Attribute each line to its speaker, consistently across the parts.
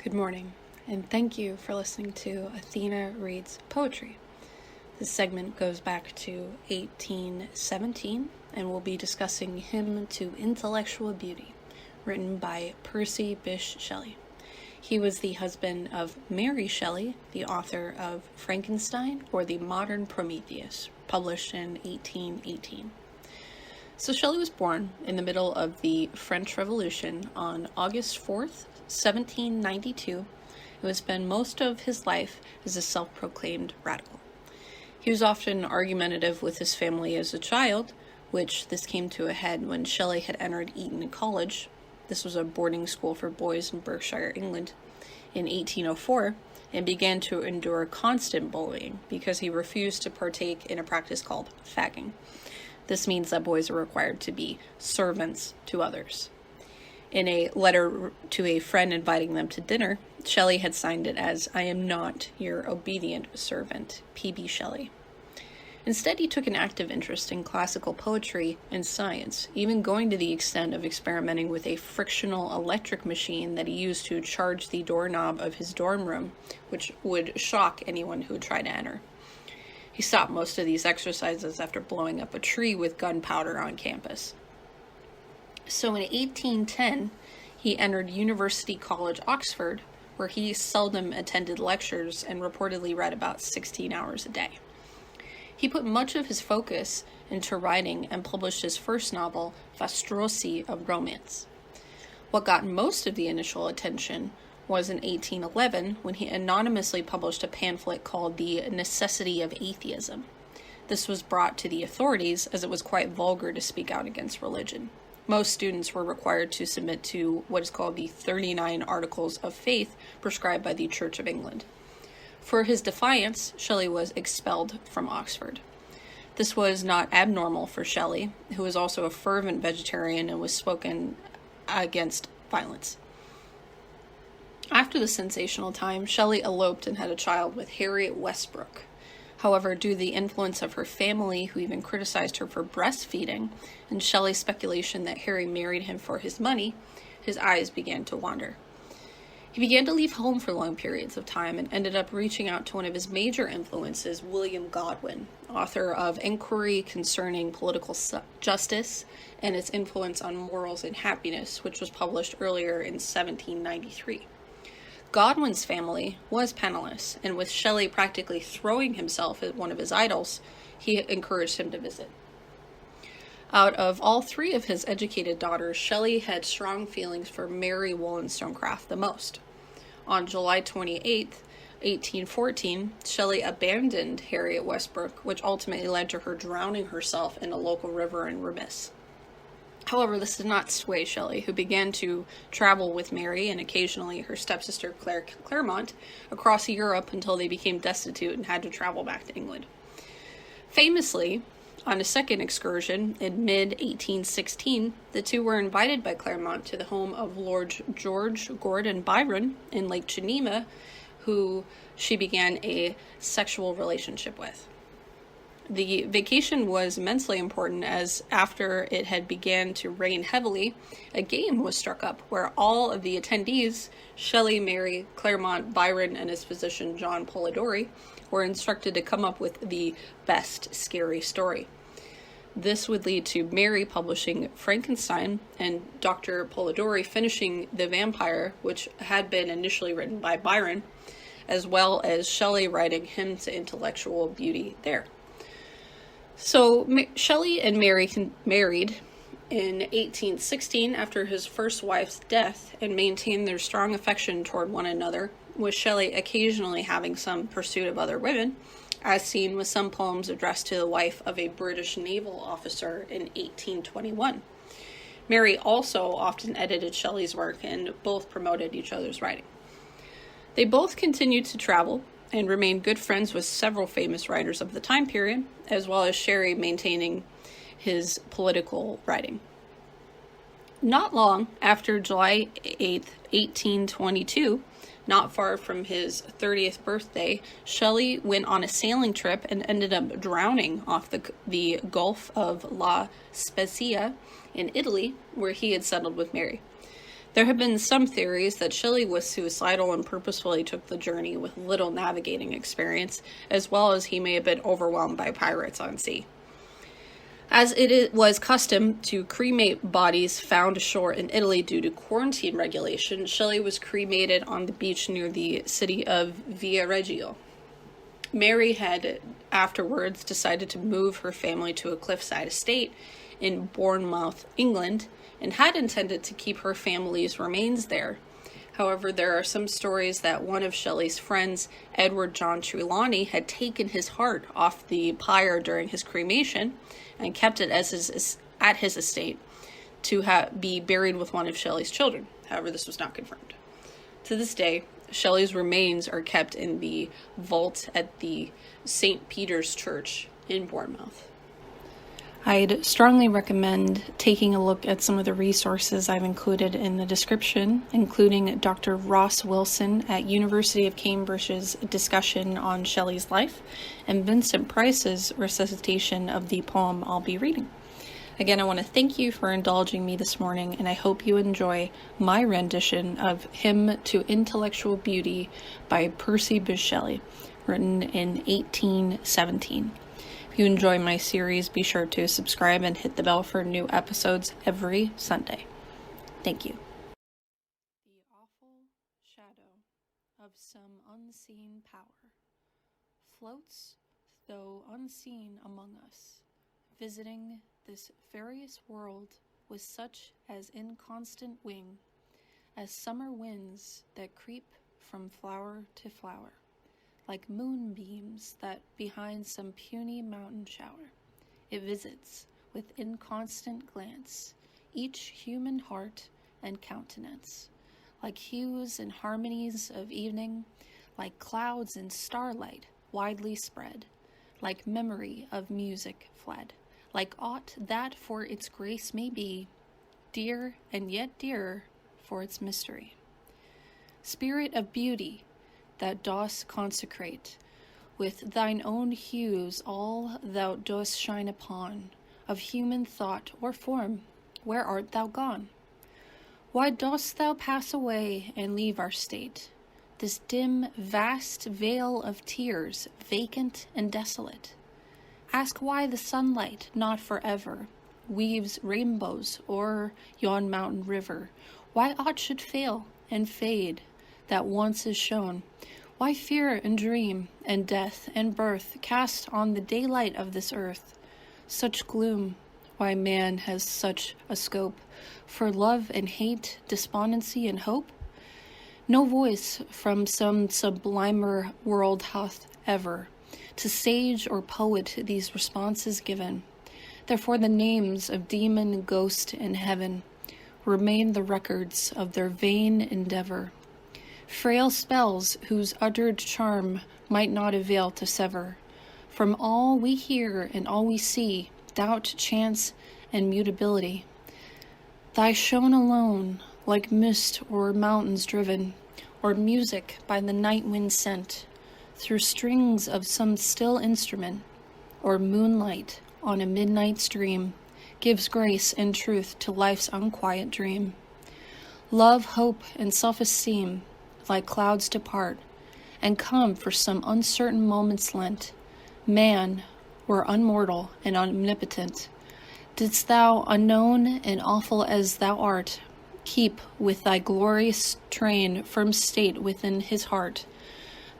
Speaker 1: Good morning, and thank you for listening to Athena Reads Poetry. This segment goes back to 1817, and we'll be discussing Hymn to Intellectual Beauty, written by Percy Bysshe Shelley. He was the husband of Mary Shelley, the author of Frankenstein, or the Modern Prometheus, published in 1818. So Shelley was born in the middle of the French Revolution on August 4th, 1792, and would spend most of his life as a self-proclaimed radical. He was often argumentative with his family as a child, which this came to a head when Shelley had entered Eton College. This was a boarding school for boys in Berkshire, England, in 1804, and began to endure constant bullying because he refused to partake in a practice called fagging. This means that boys are required to be servants to others. In a letter to a friend inviting them to dinner, Shelley had signed it as, "I am not your obedient servant, P.B. Shelley." Instead, he took an active interest in classical poetry and science, even going to the extent of experimenting with a frictional electric machine that he used to charge the doorknob of his dorm room, which would shock anyone who would try to enter. He stopped most of these exercises after blowing up a tree with gunpowder on campus. So in 1810, he entered University College, Oxford, where he seldom attended lectures and reportedly read about 16 hours a day. He put much of his focus into writing and published his first novel, Fastrossi of Romance. What got most of the initial attention was in 1811 when he anonymously published a pamphlet called The Necessity of Atheism. This was brought to the authorities as it was quite vulgar to speak out against religion. Most students were required to submit to what is called the 39 Articles of Faith prescribed by the Church of England. For his defiance, Shelley was expelled from Oxford. This was not abnormal for Shelley, who was also a fervent vegetarian and was spoken against violence. After the sensational time, Shelley eloped and had a child with Harriet Westbrook. However, due to the influence of her family, who even criticized her for breastfeeding, and Shelley's speculation that Harry married him for his money, his eyes began to wander. He began to leave home for long periods of time and ended up reaching out to one of his major influences, William Godwin, author of Inquiry Concerning Political Justice and its Influence on Morals and Happiness, which was published earlier in 1793. Godwin's family was penniless, and with Shelley practically throwing himself at one of his idols, he encouraged him to visit. Out of all three of his educated daughters, Shelley had strong feelings for Mary Wollstonecraft the most. On July 28, 1814, Shelley abandoned Harriet Westbrook, which ultimately led to her drowning herself in a local river in Remiss. However, this did not sway Shelley, who began to travel with Mary and occasionally her stepsister Claremont across Europe until they became destitute and had to travel back to England. Famously, on a second excursion in mid-1816, the two were invited by Claremont to the home of Lord George Gordon Byron in Lake Geneva, who she began a sexual relationship with. The vacation was immensely important as after it had began to rain heavily, a game was struck up where all of the attendees, Shelley, Mary, Claremont, Byron, and his physician John Polidori, were instructed to come up with the best scary story. This would lead to Mary publishing Frankenstein and Dr. Polidori finishing The Vampire, which had been initially written by Byron, as well as Shelley writing Hymn to Intellectual Beauty there. So Shelley and Mary married in 1816 after his first wife's death and maintained their strong affection toward one another, with Shelley occasionally having some pursuit of other women, as seen with some poems addressed to the wife of a British naval officer in 1821. Mary also often edited Shelley's work and both promoted each other's writing. They both continued to travel and remained good friends with several famous writers of the time period, as well as Shelley maintaining his political writing. Not long after July 8th, 1822, not far from his 30th birthday, Shelley went on a sailing trip and ended up drowning off the Gulf of La Spezia in Italy, where he had settled with Mary. There have been some theories that Shelley was suicidal and purposefully took the journey with little navigating experience, as well as he may have been overwhelmed by pirates on sea. As it was custom to cremate bodies found ashore in Italy due to quarantine regulation, Shelley was cremated on the beach near the city of Viareggio. Mary had afterwards decided to move her family to a cliffside estate in Bournemouth, England, and had intended to keep her family's remains there. However, there are some stories that one of Shelley's friends, Edward John Trelawney, had taken his heart off the pyre during his cremation and kept it at his estate to be buried with one of Shelley's children. However, this was not confirmed. To this day, Shelley's remains are kept in the vault at the St. Peter's Church in Bournemouth. I'd strongly recommend taking a look at some of the resources I've included in the description, including Dr. Ross Wilson at University of Cambridge's discussion on Shelley's life and Vincent Price's recitation of the poem I'll be reading. Again, I want to thank you for indulging me this morning, and I hope you enjoy my rendition of Hymn to Intellectual Beauty by Percy Bysshe Shelley, written in 1817. If you enjoy my series, be sure to subscribe and hit the bell for new episodes every Sunday. Thank you. The awful shadow of some unseen power floats, though unseen among us, visiting this various world with such as inconstant wing as summer winds that creep from flower to flower, like moonbeams that behind some puny mountain shower, it visits with inconstant glance each human heart and countenance, like hues and harmonies of evening, like clouds in starlight widely spread, like memory of music fled, like aught that for its grace may be, dear and yet dearer for its mystery. Spirit of beauty, that dost consecrate with thine own hues all thou dost shine upon, of human thought or form, where art thou gone? Why dost thou pass away and leave our state, this dim, vast vale of tears, vacant and desolate? Ask why the sunlight, not forever, weaves rainbows o'er yon mountain river, why aught should fail and fade that once is shown, why fear and dream and death and birth cast on the daylight of this earth such gloom, why man has such a scope for love and hate, despondency and hope? No voice from some sublimer world hath ever to sage or poet these responses given. Therefore the names of demon, ghost, and heaven remain the records of their vain endeavor. Frail spells whose uttered charm might not avail to sever from all we hear and all we see doubt, chance, and mutability. Thy shown alone, like mist o'er mountains driven, or music by the night wind sent, through strings of some still instrument, or moonlight on a midnight stream, gives grace and truth to life's unquiet dream. Love, hope, and self-esteem, like clouds depart, and come for some uncertain moments lent. Man, were unmortal and omnipotent, didst thou, unknown and awful as thou art, keep with thy glorious train firm state within his heart.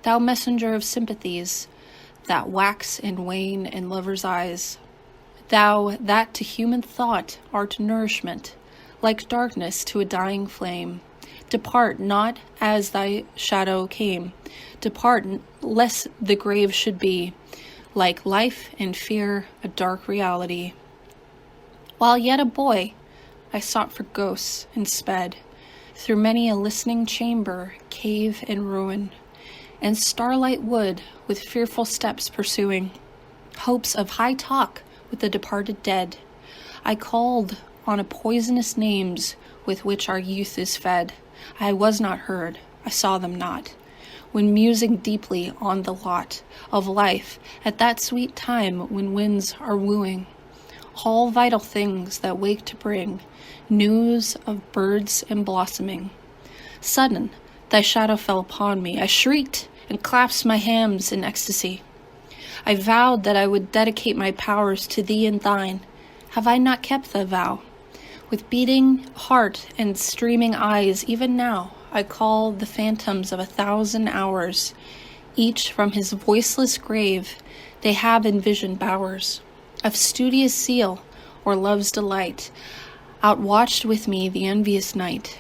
Speaker 1: Thou messenger of sympathies, that wax and wane in lovers' eyes, thou that to human thought art nourishment, like darkness to a dying flame, depart not as thy shadow came, depart lest the grave should be, like life and fear, a dark reality. While yet a boy, I sought for ghosts and sped through many a listening chamber, cave, and ruin, and starlight wood with fearful steps pursuing hopes of high talk with the departed dead. I called on a poisonous names with which our youth is fed. I was not heard, I saw them not, when musing deeply on the lot of life at that sweet time when winds are wooing. all vital things that wake to bring news of birds and blossoming. Sudden, thy shadow fell upon me. I shrieked and clasped my hands in ecstasy. I vowed that I would dedicate my powers to thee and thine. Have I not kept the vow? With beating heart and streaming eyes, even now, I call the phantoms of 1,000 hours. Each from his voiceless grave, they have envisioned bowers of studious seal or love's delight, outwatched with me the envious night.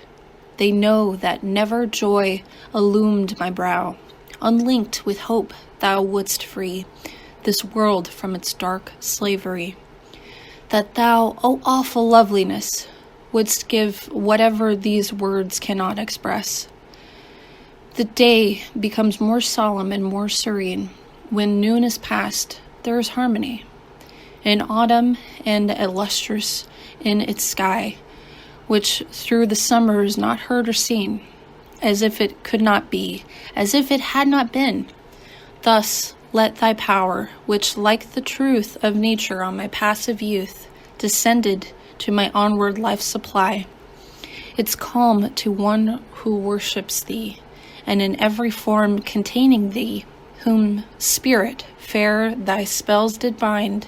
Speaker 1: They know that never joy illumined my brow. Unlinked with hope thou wouldst free this world from its dark slavery. That thou, O awful loveliness, wouldst give whatever these words cannot express. The day becomes more solemn and more serene. When noon is past, there is harmony. In autumn and illustrious in its sky, which through the summer is not heard or seen, as if it could not be, as if it had not been. Thus let thy power, which like the truth of nature on my passive youth, descended to my onward life supply, its calm to one who worships thee, and in every form containing thee, whom spirit fair thy spells did bind,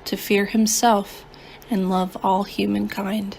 Speaker 1: to fear himself and love all humankind.